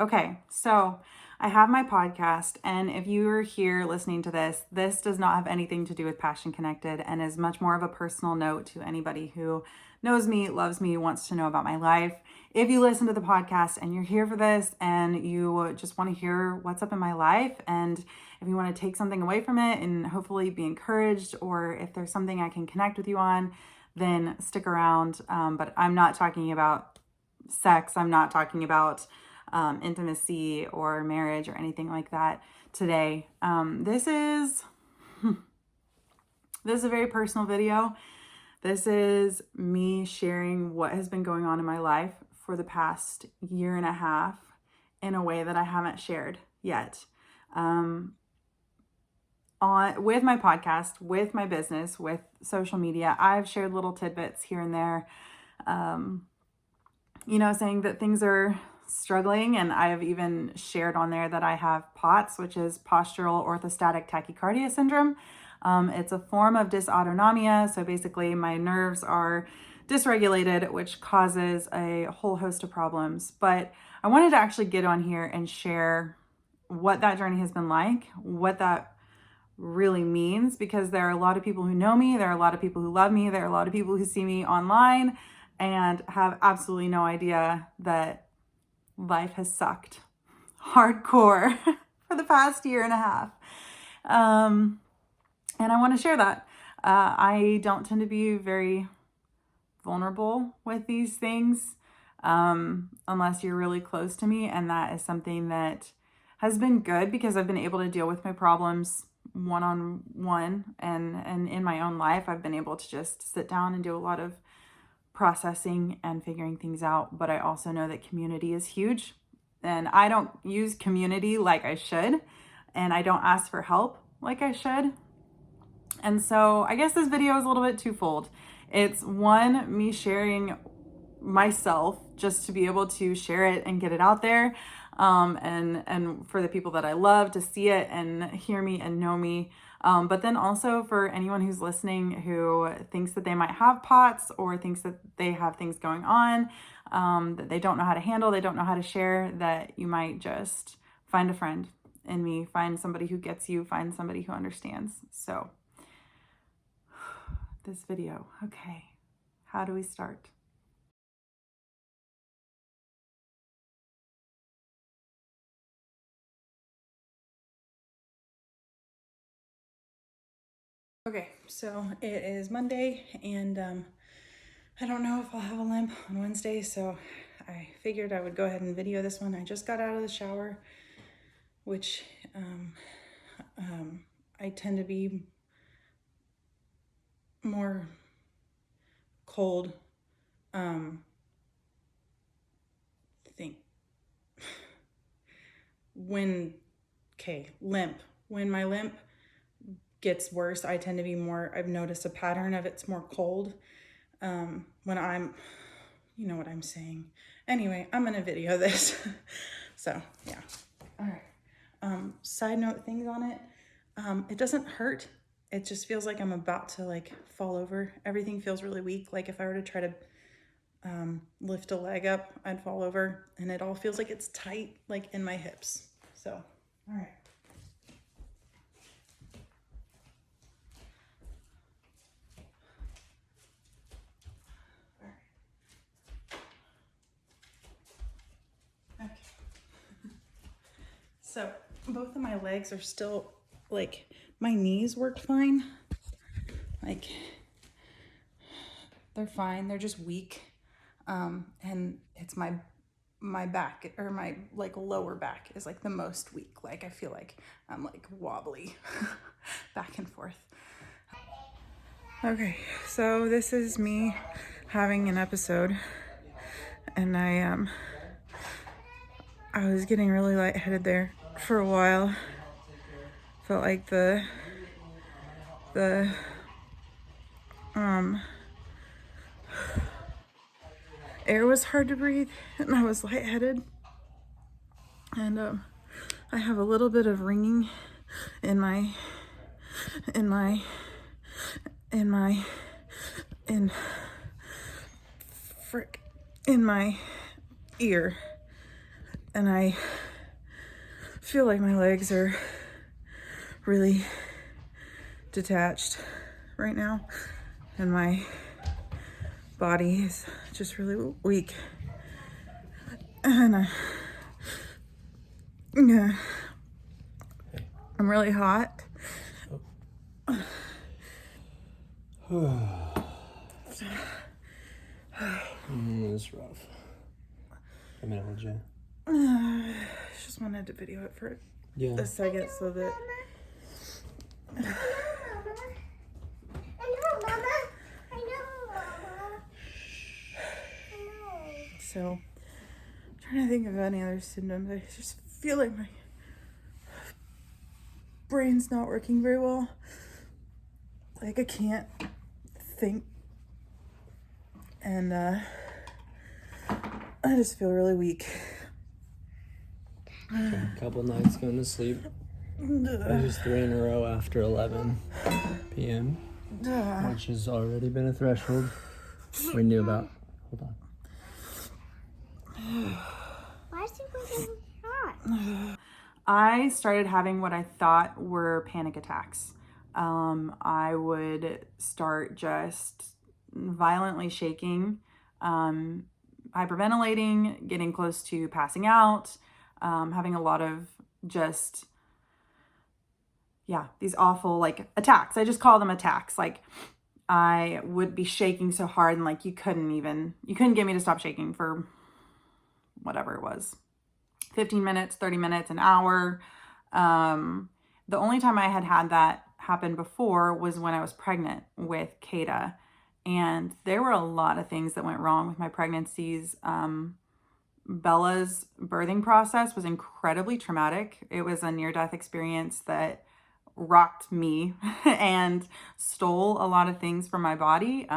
Okay, so I have my podcast, and if you are here listening to this, this does not have anything to do with Passion Connected and is much more of a personal note to anybody who knows me, loves me, wants to know about my life. If you listen to the podcast and you're here for this and you just want to hear what's up in my life, and if you want to take something away from it and hopefully be encouraged, or if there's something I can connect with you on, then stick around. But I'm not talking about sex. I'm not talking about intimacy or marriage or anything like that today. This is a very personal video. This is me sharing what has been going on in my life for the past year and a half in a way that I haven't shared yet. With my podcast, with my business, with social media, I've shared little tidbits here and there, saying that things are struggling. And I have even shared on there that I have POTS, which is postural orthostatic tachycardia syndrome. It's a form of dysautonomia. So basically my nerves are dysregulated, which causes a whole host of problems. But I wanted to actually get on here and share what that journey has been like, what that really means, because there are a lot of people who know me, there are a lot of people who love me, there are a lot of people who see me online and have absolutely no idea that life has sucked hardcore for the past year and a half. And I want to share that. I don't tend to be very vulnerable with these things unless you're really close to me. And that is something that has been good because I've been able to deal with my problems one-on-one, and in my own life, I've been able to just sit down and do a lot of processing and figuring things out. But I also know that community is huge, and I don't use community like I should, and I don't ask for help like I should. And so I guess this video is a little bit twofold. It's one, me sharing myself just to be able to share it and get it out there, and for the people that I love to see it and hear me and know me. But then also for anyone who's listening who thinks that they might have POTS or thinks that they have things going on that they don't know how to handle, they don't know how to share, that you might just find a friend in me, find somebody who gets you, find somebody who understands. So this video, okay, how do we start? Okay, so it is Monday, and I don't know if I'll have a limp on Wednesday, so I figured I would go ahead and video this one. I just got out of the shower, which I tend to be more cold. Limp. When my limp gets worse, I tend to be more, I've noticed a pattern of it's more cold. When I'm, you know what I'm saying. Anyway, I'm gonna video this. So yeah. All right. Side note things on it. It doesn't hurt. It just feels like I'm about to like fall over. Everything feels really weak. Like if I were to try to lift a leg up, I'd fall over, and it all feels like it's tight, like in my hips. So, all right. Okay. So both of my legs are still, like, my knees worked fine. Like, they're fine. They're just weak. And it's my back, or my like lower back is like the most weak. Like I feel like I'm like wobbly back and forth. Okay, so this is me having an episode, and I was getting really lightheaded there for a while. Felt like the air was hard to breathe, and I was lightheaded, and I have a little bit of ringing in my ear, And I feel like my legs are really detached right now, and my body is just really weak. And yeah, I'm really hot. It's rough. I mean, hold you. Just wanted to video it for Yeah. a second so that. So, I'm trying to think of any other symptoms. I just feel like my brain's not working very well. Like I can't think. And I just feel really weak. A couple nights going to sleep. It was 3 in a row after 11 p.m., which has already been a threshold we knew about. Hold on. Why is it so hot? I started having what I thought were panic attacks. I would start just violently shaking, hyperventilating, getting close to passing out, having a lot of just, these awful like attacks. I just call them attacks. Like I would be shaking so hard and like you couldn't get me to stop shaking for whatever it was. 15 minutes, 30 minutes, an hour. The only time I had that happen before was when I was pregnant with Kata. And there were a lot of things that went wrong with my pregnancies. Bella's birthing process was incredibly traumatic. It was a near-death experience that rocked me and stole a lot of things from my body.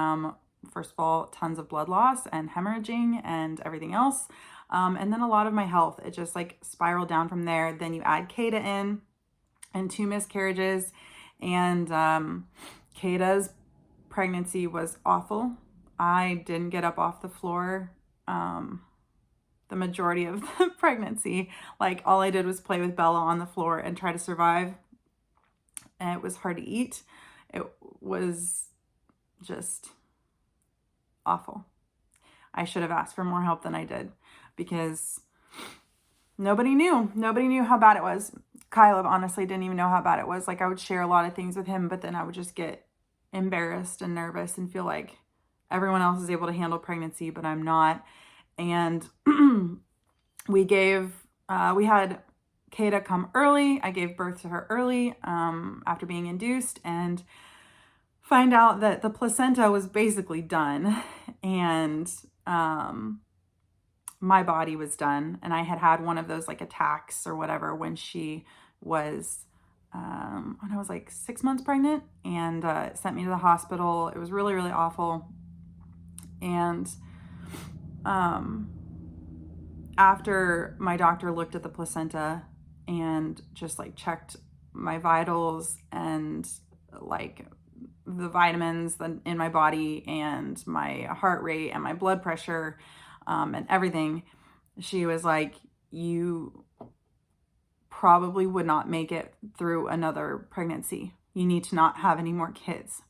First of all, tons of blood loss and hemorrhaging and everything else. And then a lot of my health, it just like spiraled down from there. Then you add Kata in and 2 miscarriages, and Kata's pregnancy was awful. I didn't get up off the floor the majority of the pregnancy. Like all I did was play with Bella on the floor and try to survive. And it was hard to eat. It was just awful. I should have asked for more help than I did because nobody knew how bad it was. Caleb honestly didn't even know how bad it was. Like I would share a lot of things with him, but then I would just get embarrassed and nervous and feel like everyone else is able to handle pregnancy, but I'm not. And we had Kata come early. I gave birth to her early after being induced, and find out that the placenta was basically done, and my body was done. And I had one of those like attacks or whatever when she was when I was like 6 months pregnant, and sent me to the hospital. It was really, really awful. And after my doctor looked at the placenta and just like checked my vitals and like the vitamins in my body and my heart rate and my blood pressure and everything, she was like, you probably would not make it through another pregnancy. You need to not have any more kids.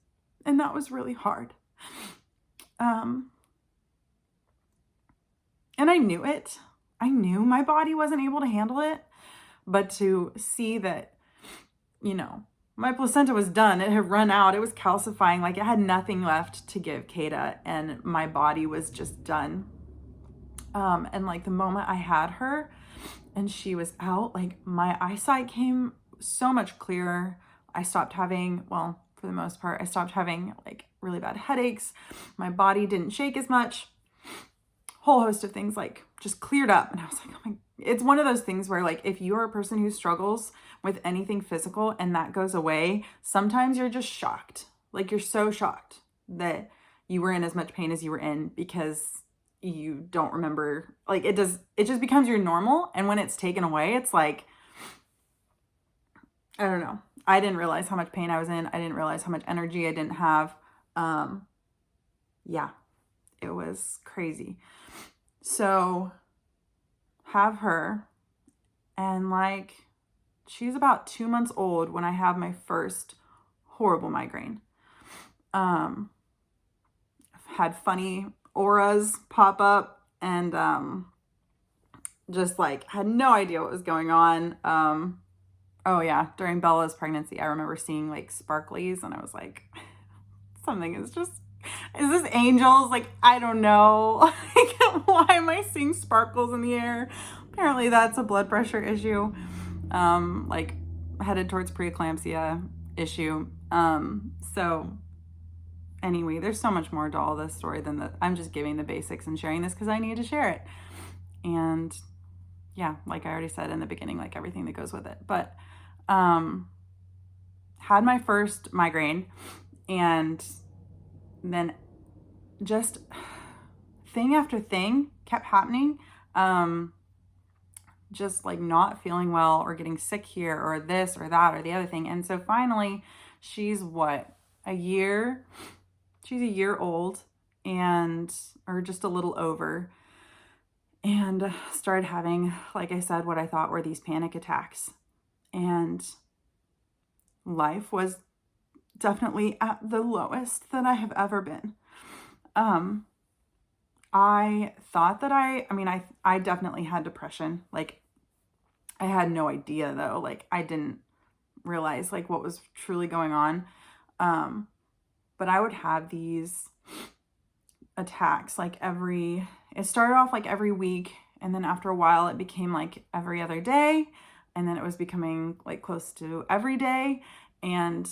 And that was really hard. And I knew it. I knew my body wasn't able to handle it. But to see that, my placenta was done. It had run out. It was calcifying. Like it had nothing left to give Kata, and my body was just done. And like the moment I had her and she was out, like my eyesight came so much clearer. I stopped having, well, for the most part, I stopped having like really bad headaches. My body didn't shake as much. Whole host of things like just cleared up. And I was like, oh my, it's one of those things where like, if you're a person who struggles with anything physical and that goes away, sometimes you're just shocked. Like you're so shocked that you were in as much pain as you were in because you don't remember, like it just becomes your normal. And when it's taken away, it's like, I don't know. I didn't realize how much pain I was in. I didn't realize how much energy I didn't have. It was crazy. So have her, and like she's about 2 months old when I have my first horrible migraine. I've had funny auras pop up, and just like had no idea what was going on. Oh yeah, during Bella's pregnancy, I remember seeing like sparklies, and I was like, something is this angels? Like, I don't know. Like, why am I seeing sparkles in the air? Apparently that's a blood pressure issue. Like headed towards preeclampsia issue. So anyway, there's so much more to all this story than that. I'm just giving the basics and sharing this because I need to share it. And yeah, like I already said in the beginning, like everything that goes with it. But had my first migraine, and then just thing after thing kept happening. Just like not feeling well or getting sick here or this or that or the other thing. And so finally, she's what, a year? She's a year old, and or just a little over, and started having, like I said, what I thought were these panic attacks. And life was definitely at the lowest that I have ever been. I thought that I definitely had depression. Like, I had no idea though. Like, I didn't realize like what was truly going on. But I would have these attacks like it started off like every week, and then after a while it became like every other day, and then it was becoming like close to every day. And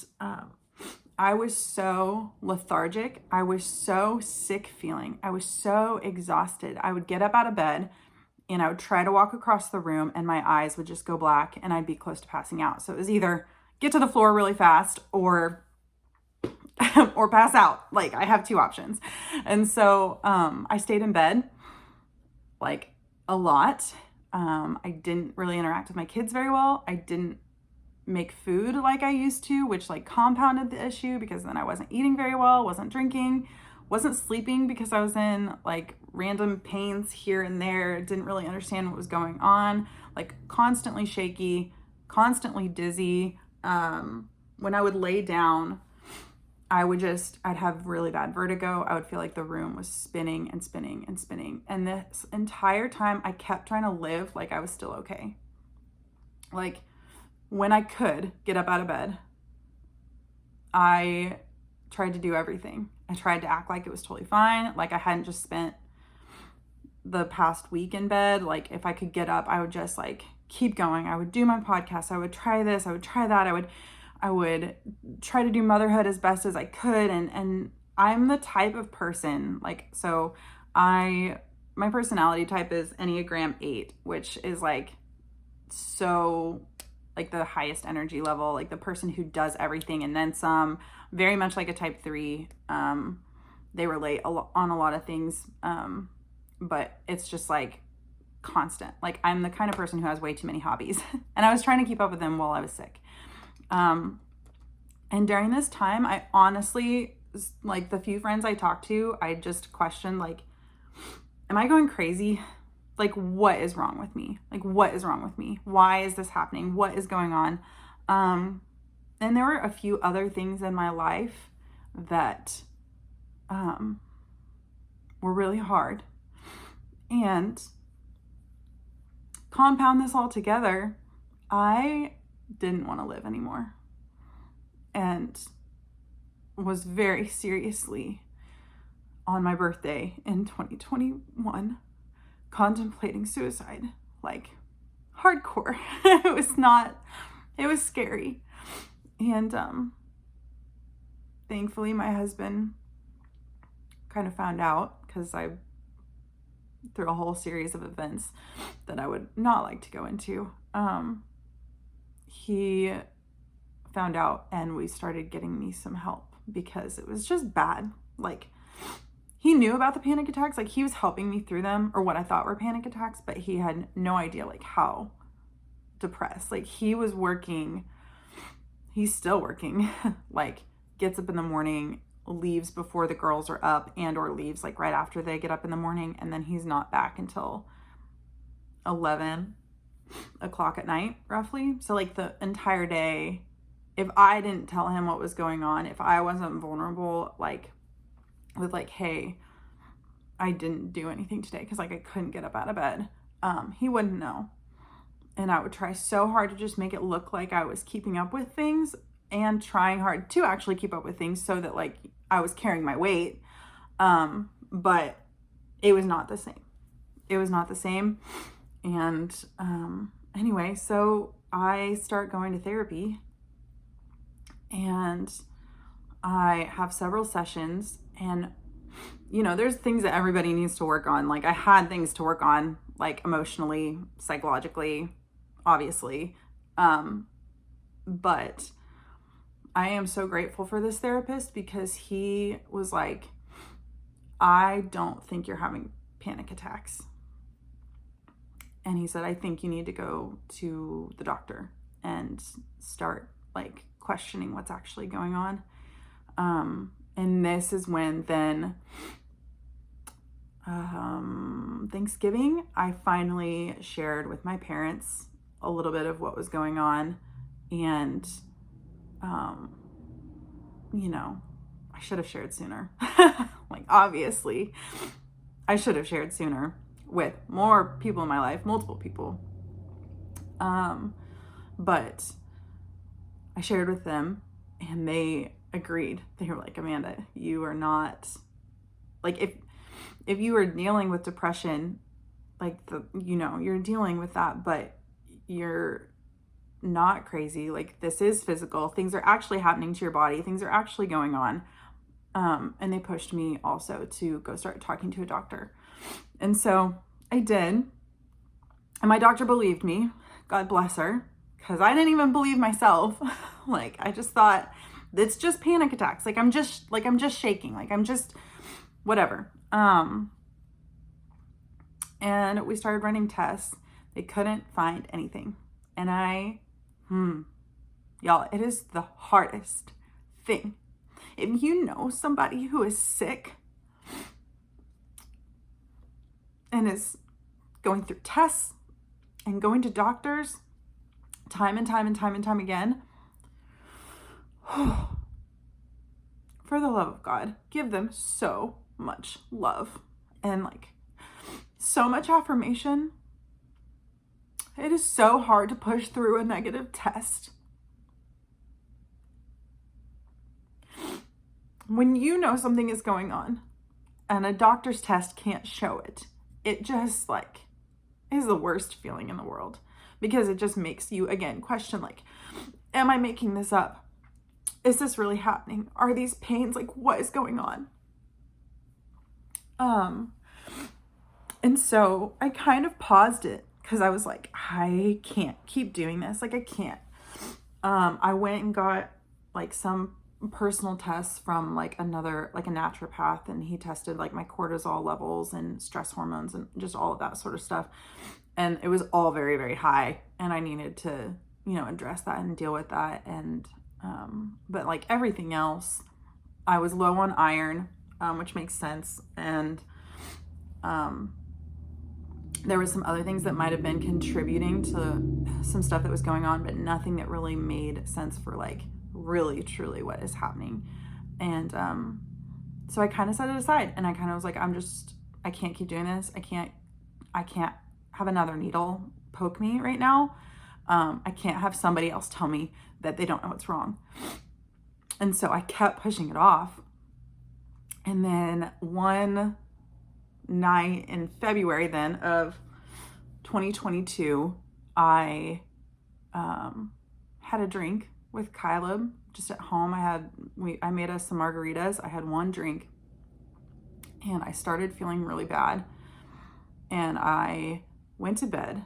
I was so lethargic. I was so sick feeling. I was so exhausted. I would get up out of bed and I would try to walk across the room, and my eyes would just go black and I'd be close to passing out. So it was either get to the floor really fast or pass out. Like, I have two options. And so I stayed in bed like a lot. I didn't really interact with my kids very well. I didn't make food like I used to, which like compounded the issue, because then I wasn't eating very well, wasn't drinking, wasn't sleeping because I was in like random pains here and there, didn't really understand what was going on, like constantly shaky, constantly dizzy. When I would lay down, I'd have really bad vertigo. I would feel like the room was spinning and spinning and spinning. And this entire time I kept trying to live like I was still okay. Like, when I could get up out of bed, I tried to do everything. I tried to act like it was totally fine. Like I hadn't just spent the past week in bed. Like, if I could get up, I would just like keep going. I would do my podcast. I would try this. I would try that. I would try to do motherhood as best as I could. And I'm the type of person, like, so my personality type is Enneagram 8, which is like, so like the highest energy level, like the person who does everything and then some, very much like a type 3. They relate on a lot of things. But it's just like constant. Like, I'm the kind of person who has way too many hobbies and I was trying to keep up with them while I was sick. And during this time, I honestly, like the few friends I talked to, I just questioned, like, am I going crazy? Like, what is wrong with me? Like, what is wrong with me? Why is this happening? What is going on? And there were a few other things in my life that were really hard. And compound this all together, I didn't want to live anymore, and was very seriously, on my birthday in 2021, contemplating suicide, like hardcore. It was scary. And thankfully my husband kind of found out, because I, through a whole series of events that I would not like to go into, he found out, and we started getting me some help, because it was just bad. Like, he knew about the panic attacks, like he was helping me through them, or what I thought were panic attacks, but he had no idea like how depressed. Like, he's still working, like gets up in the morning, leaves before the girls are up, and or leaves like right after they get up in the morning, and then he's not back until 11 o'clock at night, roughly. So like the entire day, if I didn't tell him what was going on, if I wasn't vulnerable, like with like, hey, I didn't do anything today because like I couldn't get up out of bed, he wouldn't know. And I would try so hard to just make it look like I was keeping up with things and trying hard to actually keep up with things so that like I was carrying my weight. But it was not the same. It was not the same. And anyway, so I start going to therapy, and I have several sessions, and you know, there's things that everybody needs to work on. Like I had things to work on, like emotionally, psychologically, obviously. But I am so grateful for this therapist because he was like, I don't think you're having panic attacks. And he said, I think you need to go to the doctor and start like questioning what's actually going on. And this is when then Thanksgiving, I finally shared with my parents a little bit of what was going on. And, you know, I should have shared sooner. Like, obviously, I should have shared sooner with more people in my life, multiple people. But I shared with them, and they agreed. They were like, Amanda, you are not, like, if you are dealing with depression, like, you're dealing with that, but you're not crazy. Like, this is physical. Things are actually happening to your body. Things are actually going on. And they pushed me also to go start talking to a doctor. And so I did. And my doctor believed me. God bless her. Because I didn't even believe myself. Like, I just thought, it's just panic attacks. Like, I'm just shaking. Like, I'm just, whatever. And we started running tests. They couldn't find anything. And y'all, it is the hardest thing. If you know somebody who is sick and is going through tests and going to doctors time and time and time and time again, for the love of God, give them so much love and like so much affirmation. It is so hard to push through a negative test. When you know something is going on and a doctor's test can't show it, it just like is the worst feeling in the world, because it just makes you again question, like, am I making this up? Is this really happening? Are these pains, like, what is going on? And so I kind of paused it because I was like, I can't keep doing this. Like, I can't. I went and got like some personal tests from like a naturopath, and he tested like my cortisol levels and stress hormones and just all of that sort of stuff. And it was all very, very high, and I needed to, address that and deal with that. And, but like everything else, I was low on iron, which makes sense. And, there was some other things that might have been contributing to some stuff that was going on, but nothing that really made sense for like really truly what is happening. And so I kind of set it aside, and I kind of was like, I can't keep doing this. I can't have another needle poke me right now. I can't have somebody else tell me that they don't know what's wrong. And so I kept pushing it off. And then one night in February then of 2022, I had a drink with Caleb just at home. I made us some margaritas. I had one drink, and I started feeling really bad, and I went to bed,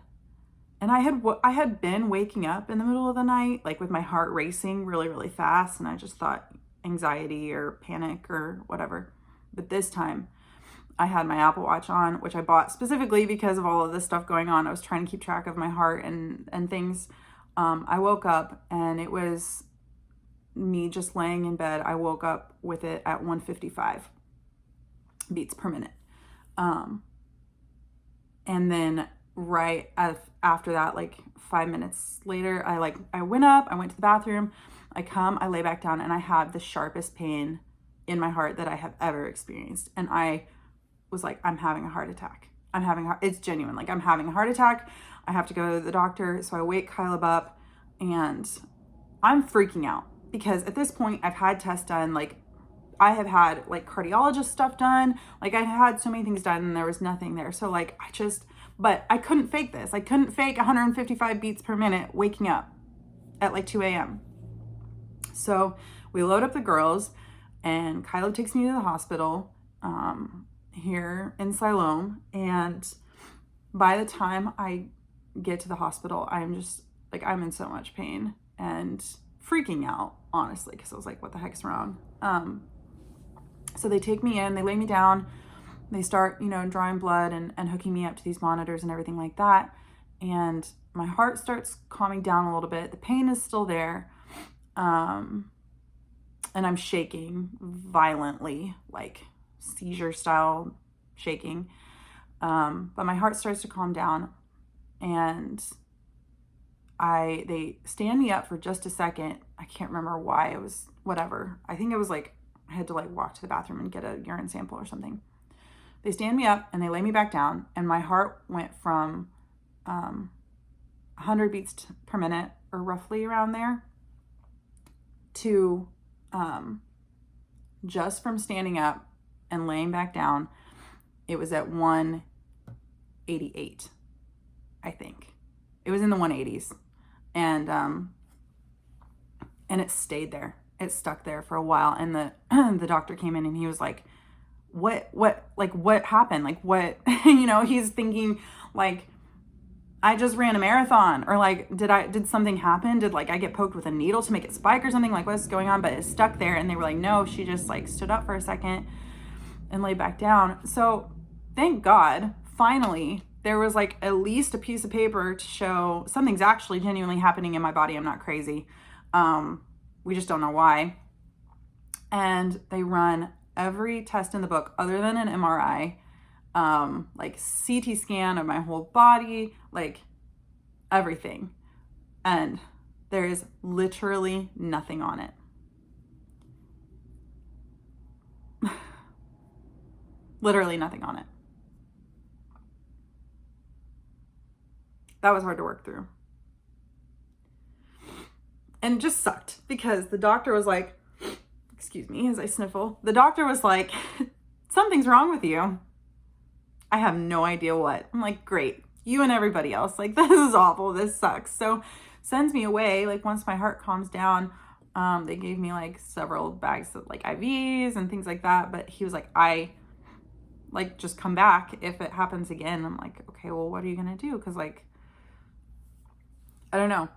and I had been waking up in the middle of the night, like with my heart racing really, really fast, and I just thought anxiety or panic or whatever. But this time I had my Apple Watch on, which I bought specifically because of all of this stuff going on. I was trying to keep track of my heart and things. I woke up, and it was me just laying in bed. I woke up with it at 155 beats per minute. And then right after that, like 5 minutes later, I went up, I went to the bathroom, I lay back down, and I have the sharpest pain in my heart that I have ever experienced. And I was like, I'm having a heart attack. It's genuine. Like, I'm having a heart attack. I have to go to the doctor. So I wake Caleb up, and I'm freaking out because at this point I've had tests done. Like, I have had like cardiologist stuff done. Like, I had so many things done and there was nothing there. So like, but I couldn't fake this. I couldn't fake 155 beats per minute waking up at like 2 a.m. So we load up the girls, and Kylo takes me to the hospital here in Siloam. And by the time I get to the hospital, I'm just like, I'm in so much pain and freaking out, honestly, because I was like, what the heck's wrong? So they take me in, they lay me down, they start, drawing blood and hooking me up to these monitors and everything like that. And my heart starts calming down a little bit. The pain is still there. And I'm shaking violently, like seizure style shaking. But my heart starts to calm down, and they stand me up for just a second. I can't remember why. It was whatever. I think it was like, I had to like walk to the bathroom and get a urine sample or something. They stand me up and they lay me back down, and my heart went from 100 beats per minute, or roughly around there, to just from standing up and laying back down, it was at 188, I think. It was in the 180s. And it stayed there. It stuck there for a while. And the doctor came in and he was like, what happened? Like, what, he's thinking like, I just ran a marathon, or like, did something happen? Did like I get poked with a needle to make it spike or something? Like, what's going on? But it stuck there. And they were like, no, she just like stood up for a second and laid back down. So thank God, finally, there was like at least a piece of paper to show something's actually genuinely happening in my body. I'm not crazy. We just don't know why. And they run every test in the book other than an MRI, like CT scan of my whole body, like everything. And there is literally nothing on it. Literally nothing on it. That was hard to work through. And it just sucked because the doctor was like, excuse me as I sniffle, the doctor was like, something's wrong with you. I have no idea what. I'm like, great. You and everybody else. Like, this is awful. This sucks. So sends me away. Like, once my heart calms down, they gave me like several bags of like IVs and things like that. But he was like, just come back if it happens again. I'm like, okay, well, what are you going to do? Because like, I don't know.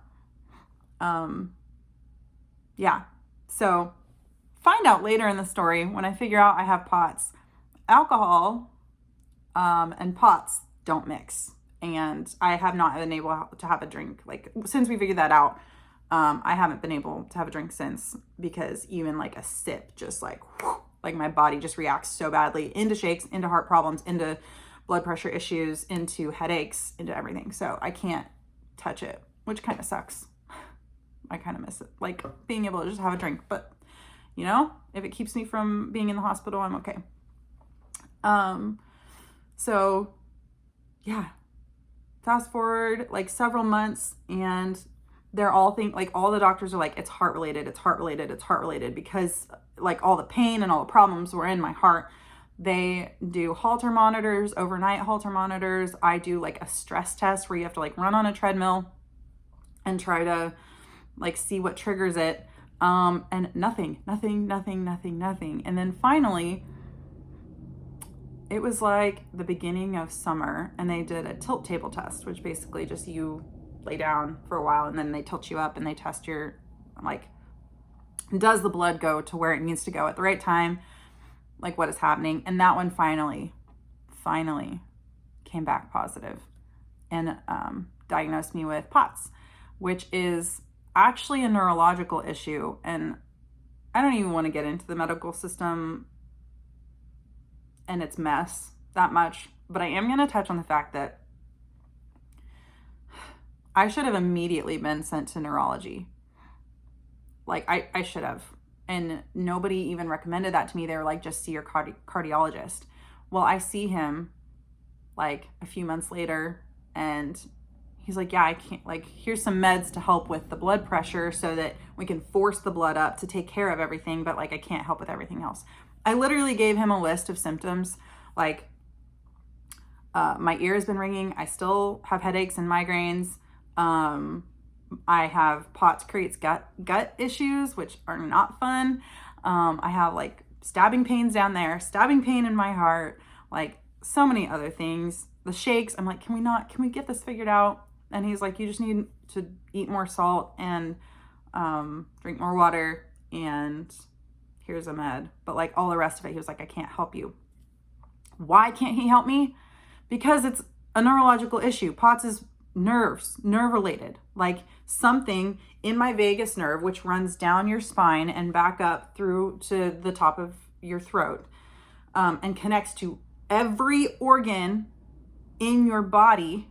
Yeah. So find out later in the story when I figure out I have POTS. Alcohol and POTS don't mix. And I have not been able to have a drink. Like, since we figured that out, I haven't been able to have a drink since, because even like a sip, just like, whew, like my body just reacts so badly into shakes, into heart problems, into blood pressure issues, into headaches, into everything. So I can't touch it, which kind of sucks. I kind of miss it, like being able to just have a drink. But if it keeps me from being in the hospital, I'm okay. So yeah, fast forward like several months, and they're all all the doctors are like, it's heart related, it's heart related, it's heart related, because like all the pain and all the problems were in my heart. They do Holter monitors, overnight Holter monitors. I do like a stress test where you have to like run on a treadmill and try to like see what triggers it. And nothing. And then finally, it was like the beginning of summer, and they did a tilt table test, which basically just you lay down for a while and then they tilt you up and they test your, like, does the blood go to where it needs to go at the right time? Like, what is happening? And that one finally came back positive and diagnosed me with POTS, which is actually a neurological issue. And I don't even want to get into the medical system and its mess that much, but I am going to touch on the fact that I should have immediately been sent to neurology. Like, I should have. And nobody even recommended that to me. They were like, just see your cardiologist. Well, I see him like a few months later, and he's like, yeah, I can't, like, here's some meds to help with the blood pressure so that we can force the blood up to take care of everything, but like, I can't help with everything else. I literally gave him a list of symptoms, like, my ear has been ringing. I still have headaches and migraines. I have POTS creates gut issues, which are not fun. I have like stabbing pains down there, stabbing pain in my heart, like so many other things. The shakes, I'm like, can we get this figured out? And he's like, you just need to eat more salt and drink more water, and here's a med. But like all the rest of it, he was like, I can't help you. Why can't he help me? Because it's a neurological issue. POTS is nerve related, like something in my vagus nerve, which runs down your spine and back up through to the top of your throat, and connects to every organ in your body,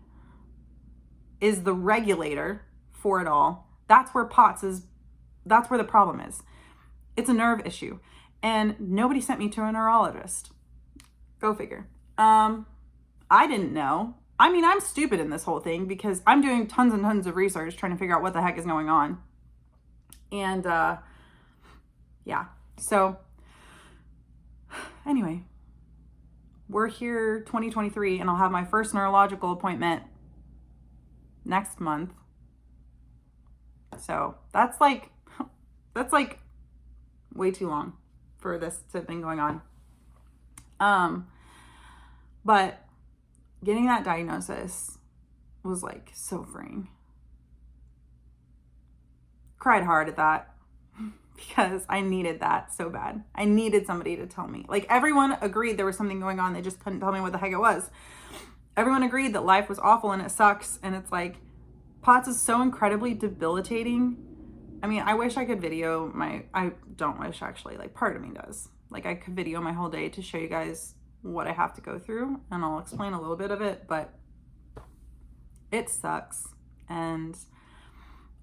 is the regulator for it all. That's where POTS is. That's where the problem is. It's a nerve issue, and nobody sent me to a neurologist. Go figure. I didn't know. I mean, I'm stupid in this whole thing because I'm doing tons and tons of research trying to figure out what the heck is going on. And yeah, so anyway, we're here 2023, and I'll have my first neurological appointment next month. So that's like way too long for this to have been going on. But getting that diagnosis was like so freeing. Cried hard at that because I needed that so bad. I needed somebody to tell me. Like, everyone agreed there was something going on. They just couldn't tell me what the heck it was. Everyone agreed that life was awful and it sucks. And it's like, POTS is so incredibly debilitating. I mean, I wish I could video I don't wish, actually. Like, part of me does. Like, I could video my whole day to show you guys what I have to go through, and I'll explain a little bit of it, but it sucks, and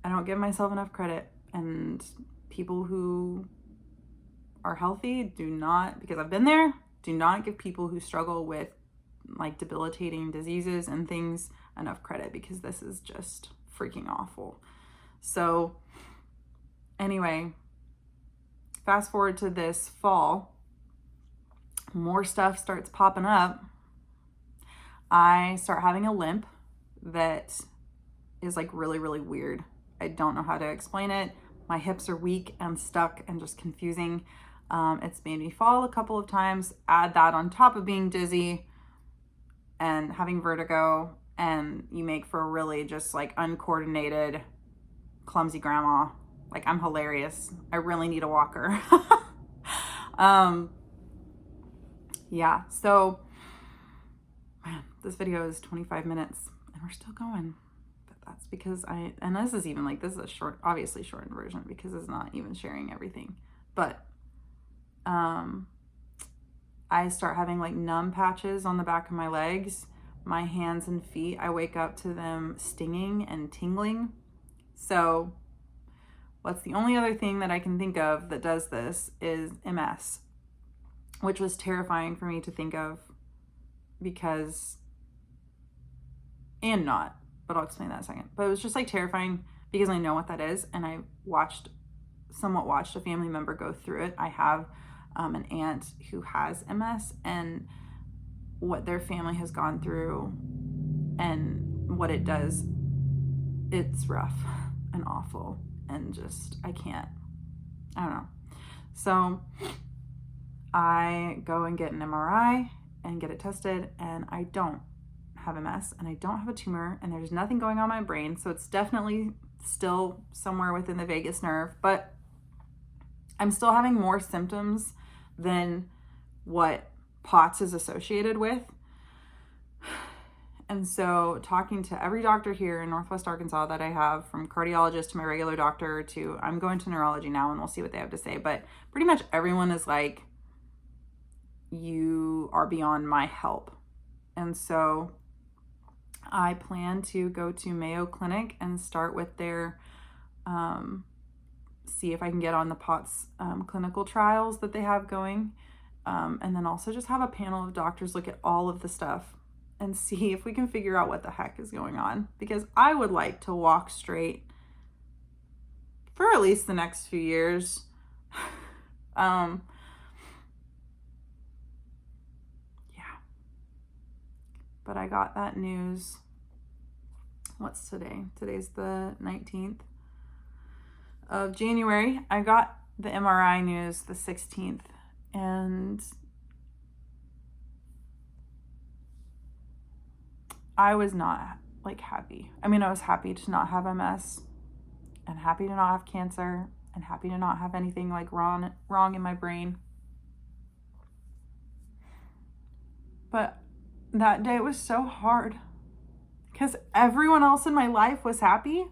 I don't give myself enough credit. And people who are healthy do not, because I've been there, do not give people who struggle with like debilitating diseases and things enough credit, because this is just freaking awful. So anyway, fast forward to this fall, more stuff starts popping up. I start having a limp that is like really, really weird. I don't know how to explain it. My hips are weak and stuck and just confusing. It's made me fall a couple of times. Add that on top of being dizzy and having vertigo, and you make for a really just like uncoordinated, clumsy grandma. Like, I'm hilarious. I really need a walker. Yeah, so, man, this video is 25 minutes and we're still going. But that's because and this is even like, this is a short, obviously shortened version because it's not even sharing everything. But I start having like numb patches on the back of my legs, my hands and feet. I wake up to them stinging and tingling. So what's the only other thing that I can think of that does this is MS, which was terrifying for me to think of but I'll explain that in a second. But it was just like terrifying because I know what that is, and I somewhat watched a family member go through it. I have an aunt who has MS, and what their family has gone through and what it does, it's rough and awful, and just, I don't know. So I go and get an MRI and get it tested, and I don't have MS, and I don't have a tumor, and there's nothing going on in my brain. So it's definitely still somewhere within the vagus nerve, but I'm still having more symptoms than what POTS is associated with. And so talking to every doctor here in Northwest Arkansas that I have, from cardiologist to my regular doctor to, I'm going to neurology now, and we'll see what they have to say. But pretty much everyone is like, you are beyond my help. And so I plan to go to Mayo Clinic and start with their, see if I can get on the POTS clinical trials that they have going. And then also just have a panel of doctors look at all of the stuff and see if we can figure out what the heck is going on. Because I would like to walk straight for at least the next few years. Yeah. But I got that news. What's today? Today's the 19th of January. I got the MRI news the 16th, and I was not like happy. I mean, I was happy to not have MS and happy to not have cancer and happy to not have anything like wrong in my brain. But that day was so hard because everyone else in my life was happy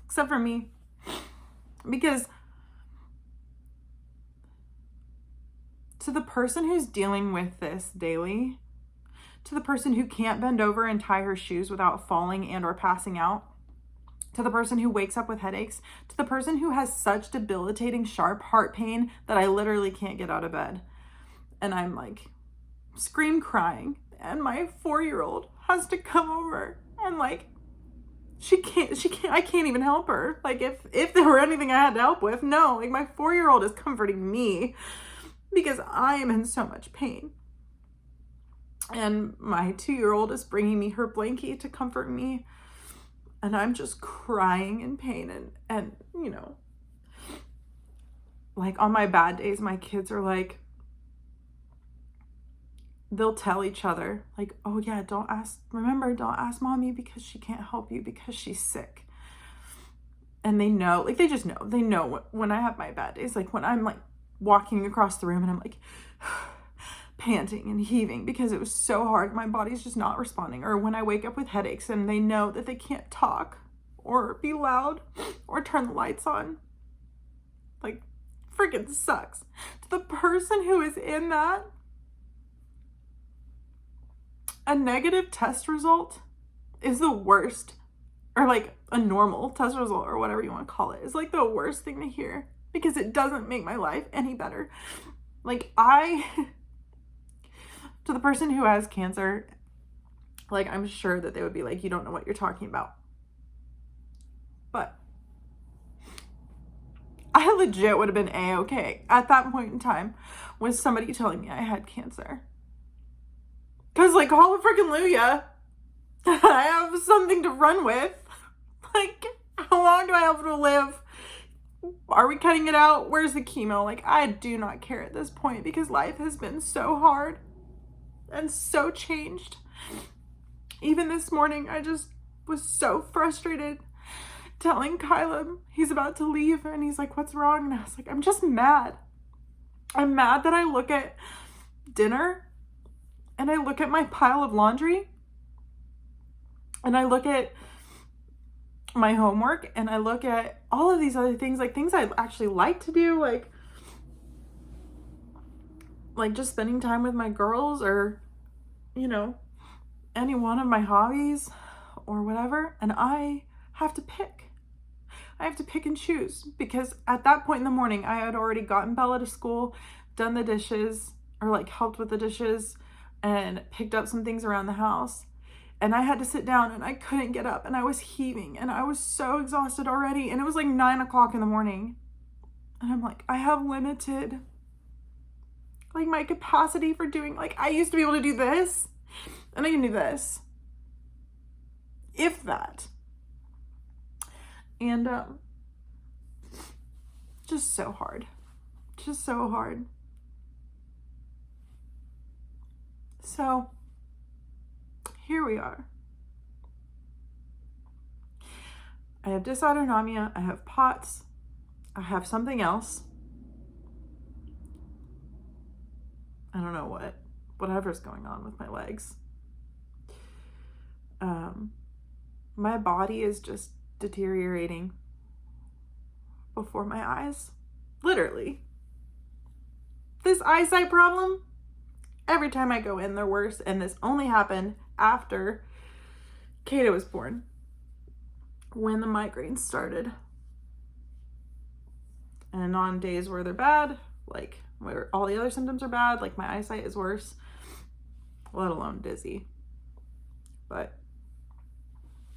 except for me. Because to the person who's dealing with this daily, to the person who can't bend over and tie her shoes without falling and or passing out, to the person who wakes up with headaches, to the person who has such debilitating sharp heart pain that I literally can't get out of bed. And I'm like scream crying, and my 4-year-old has to come over and like she can't I can't even help her. Like if there were anything I had to help with, no, like my 4-year-old is comforting me because I am in so much pain. And my 2-year-old is bringing me her blankie to comfort me, and I'm just crying in pain. And you know, like on my bad days, my kids are like, they'll tell each other like, oh yeah, don't ask mommy because she can't help you because she's sick. And they know, like they know when I have my bad days, like when I'm like walking across the room and I'm like panting and heaving because it was so hard, my body's just not responding, or when I wake up with headaches and they know that they can't talk or be loud or turn the lights on. Like freaking sucks. To the person who is in that, a negative test result is the worst, or like a normal test result or whatever you want to call it, is like the worst thing to hear because it doesn't make my life any better. Like to the person who has cancer, like I'm sure that they would be like, you don't know what you're talking about. But I legit would have been A-okay at that point in time with somebody telling me I had cancer. Because, like, hallelujah, I have something to run with. Like, how long do I have to live? Are we cutting it out? Where's the chemo? Like, I do not care at this point because life has been so hard and so changed. Even this morning, I just was so frustrated telling Kyla he's about to leave, and he's like, what's wrong? And I was like, I'm just mad. I'm mad that I look at dinner and I look at my pile of laundry and I look at my homework and I look at all of these other things, like things I actually like to do, like just spending time with my girls, or, you know, any one of my hobbies or whatever. And I have to pick and choose, because at that point in the morning, I had already gotten Bella to school, done the dishes, or like helped with the dishes, and picked up some things around the house. And I had to sit down and I couldn't get up and I was heaving and I was so exhausted already. And it was like 9 o'clock in the morning. And I'm like, I have limited like my capacity for doing, like I used to be able to do this and I can do this, if that. And just so hard. So here we are. I have dysautonomia, I have POTS, I have something else. I don't know whatever's going on with my legs. My body is just deteriorating before my eyes. Literally. This eyesight problem, every time I go in, they're worse. And this only happened after Kata was born when the migraines started. And on days where they're bad, like where all the other symptoms are bad, like my eyesight is worse, let alone dizzy. But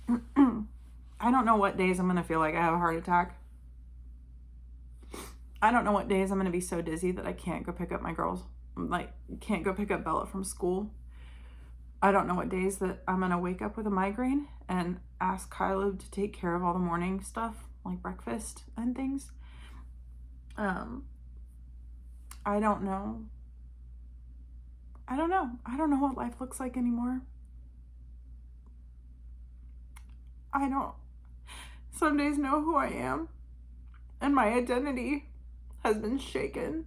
I don't know what days I'm going to feel like I have a heart attack. I don't know what days I'm going to be so dizzy that I can't go pick up my girls. Like, can't go pick up Bella from school. I don't know what days that I'm going to wake up with a migraine and ask Kylo to take care of all the morning stuff, like breakfast and things. I don't know. I don't know what life looks like anymore. I don't some days know who I am, and my identity has been shaken.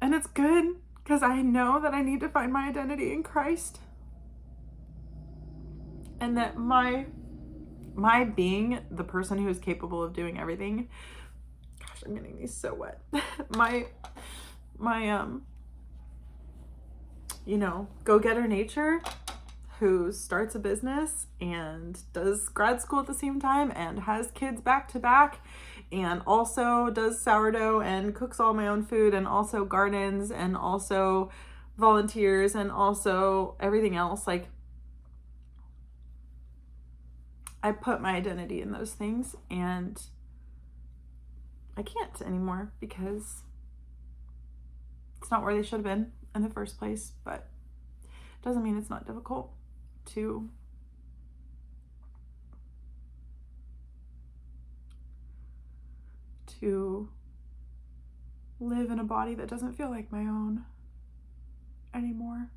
And it's good, because I know that I need to find my identity in Christ. And that my being the person who is capable of doing everything. Gosh, I'm getting these so wet. my go-getter nature, who starts a business and does grad school at the same time and has kids back to back and also does sourdough and cooks all my own food and also gardens and also volunteers and also everything else. Like, I put my identity in those things and I can't anymore because it's not where they should have been in the first place, but it doesn't mean it's not difficult to live in a body that doesn't feel like my own anymore.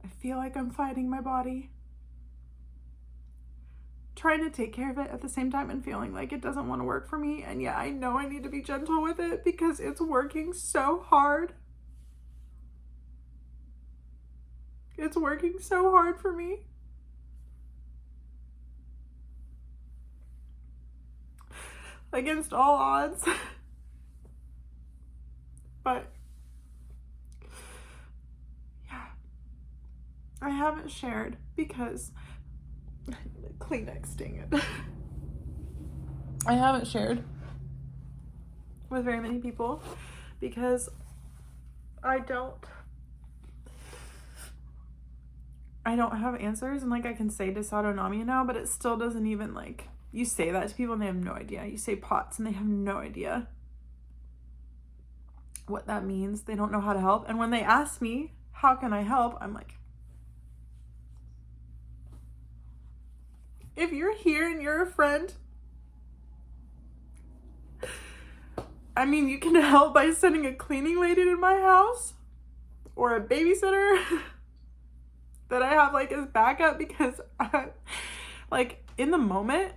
I feel like I'm fighting my body, trying to take care of it at the same time and feeling like it doesn't want to work for me. And yeah, I know I need to be gentle with it because it's working so hard. It's working so hard for me. Against all odds. But yeah, I haven't shared because Kleenex, dang it. I haven't shared with very many people because I don't have answers. And like, I can say dysautonomia now, but it still doesn't even, like, you say that to people and they have no idea. You say POTS and they have no idea what that means. They don't know how to help. And when they ask me, how can I help? I'm like, if you're here and you're a friend, I mean, you can help by sending a cleaning lady to my house or a babysitter that I have, like, as backup, because like, in the moment,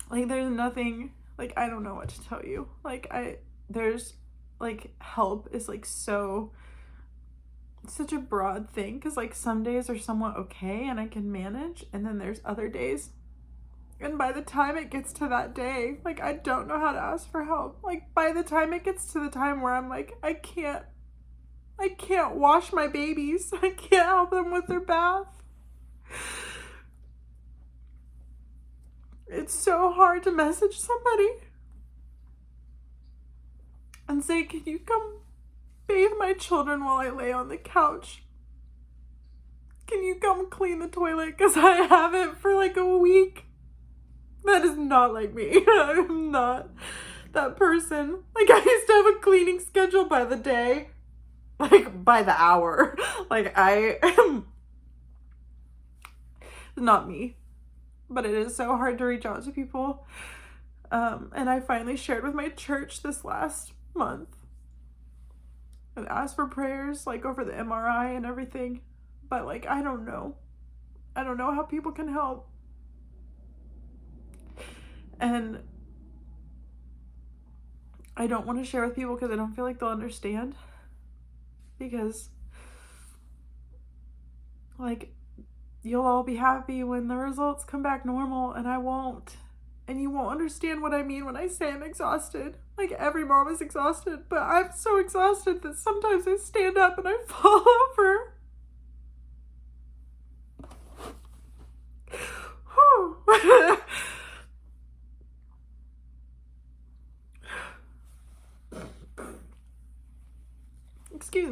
like, there's nothing, like, I don't know what to tell you. Like, there's, like, help is, like, such a broad thing, because, like, some days are somewhat okay and I can manage, and then there's other days, and by the time it gets to that day, like, I don't know how to ask for help. Like, by the time it gets to the time where I'm like, I can't wash my babies, I can't help them with their bath, it's so hard to message somebody and say, can you come bathe my children while I lay on the couch? Can you come clean the toilet? Because I haven't for like a week. That is not like me. I'm not that person. Like, I used to have a cleaning schedule by the day, like by the hour. Like, I am not me. But it is so hard to reach out to people. And I finally shared with my church this last month and asked for prayers, like, over the MRI and everything. But, like, I don't know how people can help. And I don't want to share with people because I don't feel like they'll understand. Because, like, you'll all be happy when the results come back normal, and I won't. And you won't understand what I mean when I say I'm exhausted. Like, every mom is exhausted, but I'm so exhausted that sometimes I stand up and I fall over.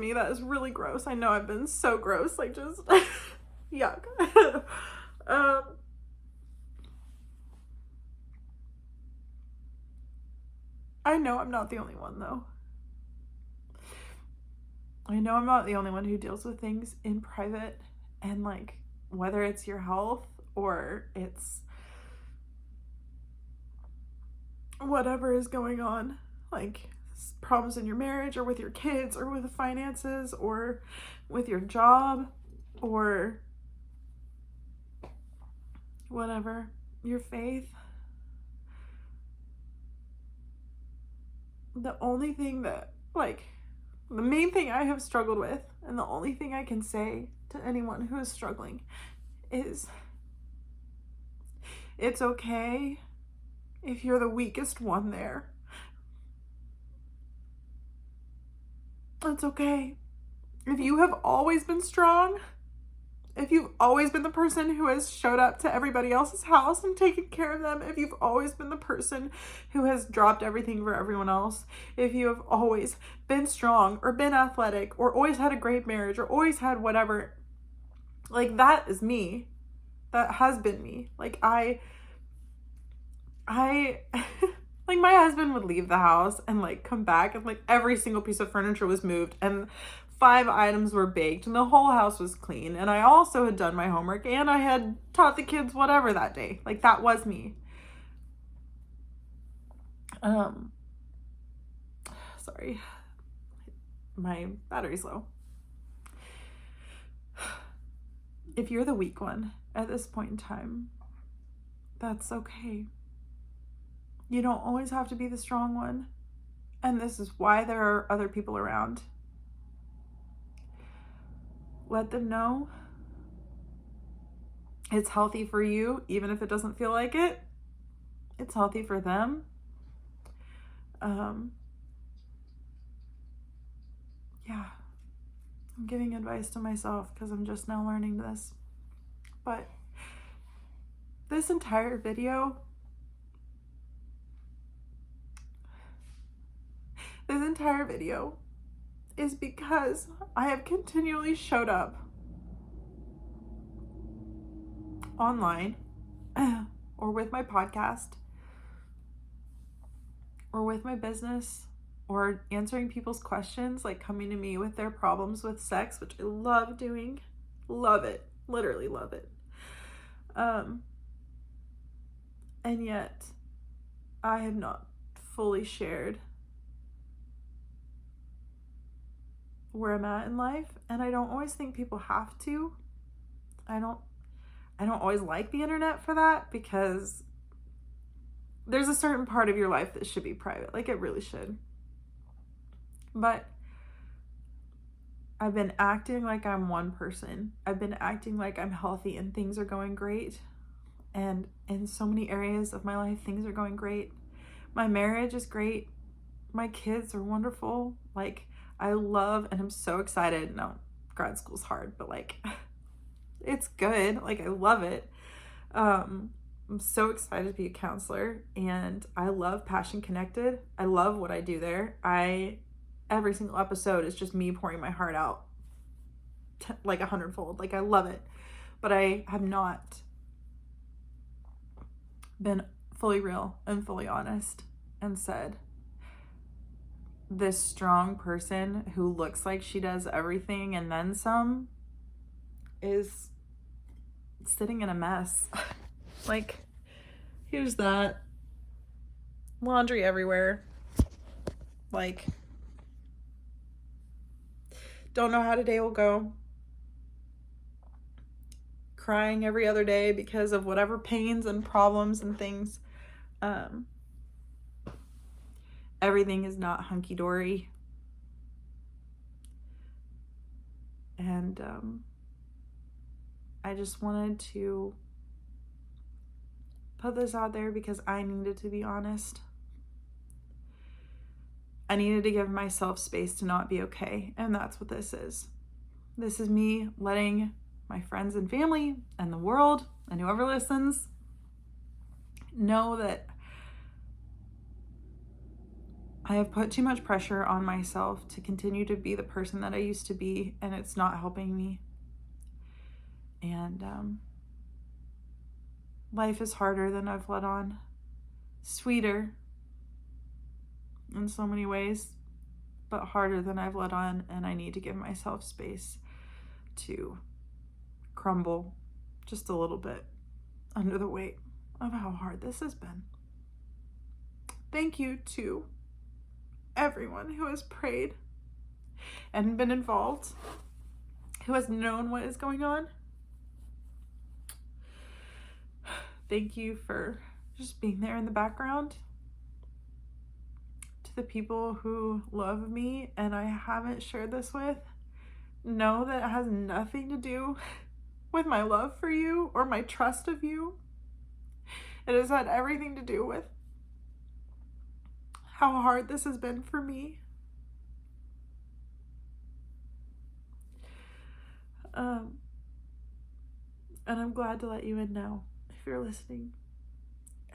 me. That is really gross. I know I've been so gross, like just yuck. I know I'm not the only one though. I know I'm not the only one who deals with things in private, and like whether it's your health or it's whatever is going on, like problems in your marriage or with your kids or with the finances or with your job or whatever, your faith. The only thing that, like, the main thing I have struggled with, and the only thing I can say to anyone who is struggling is it's okay if you're the weakest one there. It's okay. If you have always been strong, if you've always been the person who has showed up to everybody else's house and taken care of them, if you've always been the person who has dropped everything for everyone else, if you have always been strong or been athletic or always had a great marriage or always had whatever, like that is me. That has been me. Like I like my husband would leave the house and like come back and like every single piece of furniture was moved and 5 items were baked and the whole house was clean, and I also had done my homework and I had taught the kids whatever that day. Like that was me. Sorry, my battery's low. If you're the weak one at this point in time, that's okay. You don't always have to be the strong one, and this is why there are other people around. Let them know it's healthy for you, even if it doesn't feel like it. It's healthy for them. Yeah, I'm giving advice to myself because I'm just now learning this. But this entire video is because I have continually showed up online or with my podcast or with my business or answering people's questions, like coming to me with their problems with sex, which I love doing. Love it. Literally love it. And yet I have not fully shared where I'm at in life, and I don't always think people have to. I don't always like the internet for that, because there's a certain part of your life that should be private, like it really should. But I've been acting like I'm one person. I've been acting like I'm healthy and things are going great. And in so many areas of my life, things are going great. My marriage is great. My kids are wonderful. Like, I love and I'm so excited. No, grad school's hard, but like, it's good. Like, I love it. I'm so excited to be a counselor, and I love Passion Connected. I love what I do there. Every single episode is just me pouring my heart out like 100-fold. Like, I love it. But I have not been fully real and fully honest and said, this strong person who looks like she does everything and then some is sitting in a mess. Like, here's that. Laundry everywhere. Like, don't know how today will go. Crying every other day because of whatever pains and problems and things. Everything is not hunky-dory. And I just wanted to put this out there because I needed to be honest. I needed to give myself space to not be okay, and that's what this is. This is me letting my friends and family and the world and whoever listens know that I have put too much pressure on myself to continue to be the person that I used to be, and it's not helping me. And life is harder than I've let on. Sweeter in so many ways, but harder than I've let on, and I need to give myself space to crumble just a little bit under the weight of how hard this has been. Thank you to everyone who has prayed and been involved, who has known what is going on. Thank you for just being there in the background. To the people who love me and I haven't shared this with, know that it has nothing to do with my love for you or my trust of you. It has had everything to do with how hard this has been for me. And I'm glad to let you in now if you're listening.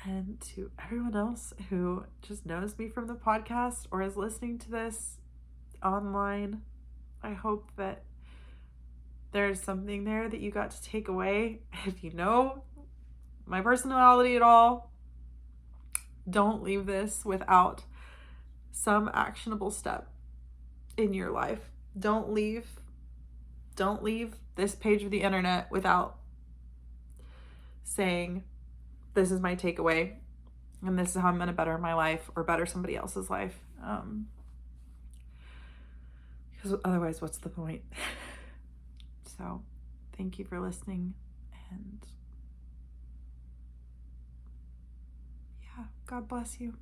And to everyone else who just knows me from the podcast or is listening to this online, I hope that there's something there that you got to take away. If you know my personality at all, don't leave this without some actionable step in your life. Don't leave this page of the internet without saying, this is my takeaway, and this is how I'm going to better my life or better somebody else's life. Because otherwise, what's the point? So, thank you for listening, and yeah, God bless you.